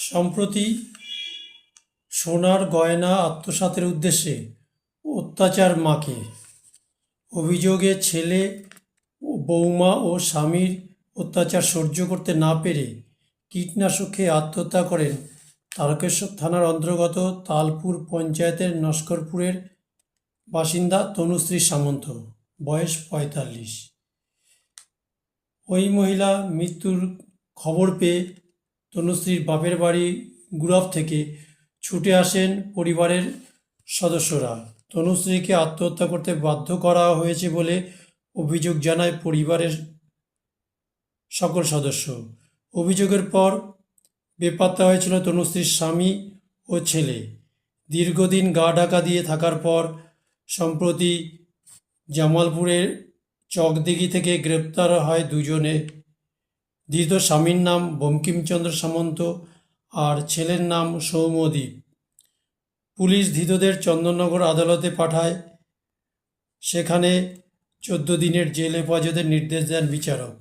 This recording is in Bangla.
সম্প্রতি সোনার গয়না আত্মসাতের উদ্দেশ্যে অত্যাচার মাকে অভিযোগে ছেলে, বৌমা ও স্বামীর অত্যাচার সহ্য করতে না পেরে কীটনাশক খেয়ে আত্মহত্যা করেন তারকেশ্বর থানার অন্তর্গত তালপুর পঞ্চায়েতের নস্করপুরের বাসিন্দা তনুশ্রী সামন্ত, বয়স ৪৫। ওই মহিলা মৃত্যুর খবর পেয়ে তনুশ্রীর বাপের বাড়ি গুরব থেকে ছুটে আসেন পরিবারের সদস্যরা। তনুশ্রীকে আত্মহত্যা করতে বাধ্য করা হয়েছে বলে অভিযোগ জানায় পরিবারের সকল সদস্য। অভিযোগের পর বেপাত্তা হয়েছিল তনুশ্রীর স্বামী ও ছেলে। দীর্ঘদিন গা ঢাকা দিয়ে থাকার পর সম্প্রতি জামালপুরের চকদিঘি থেকে গ্রেপ্তার হয় দুজনে। ধৃত স্বামীর নাম বঙ্কিমচন্দ্র সামন্ত আর ছেলের নাম সৌম্যদীপ। পুলিশ ধৃতদের চন্দননগর আদালতে পাঠায়, সেখানে 14 দিনের জেল হেফাজতের নির্দেশ দেন বিচারক।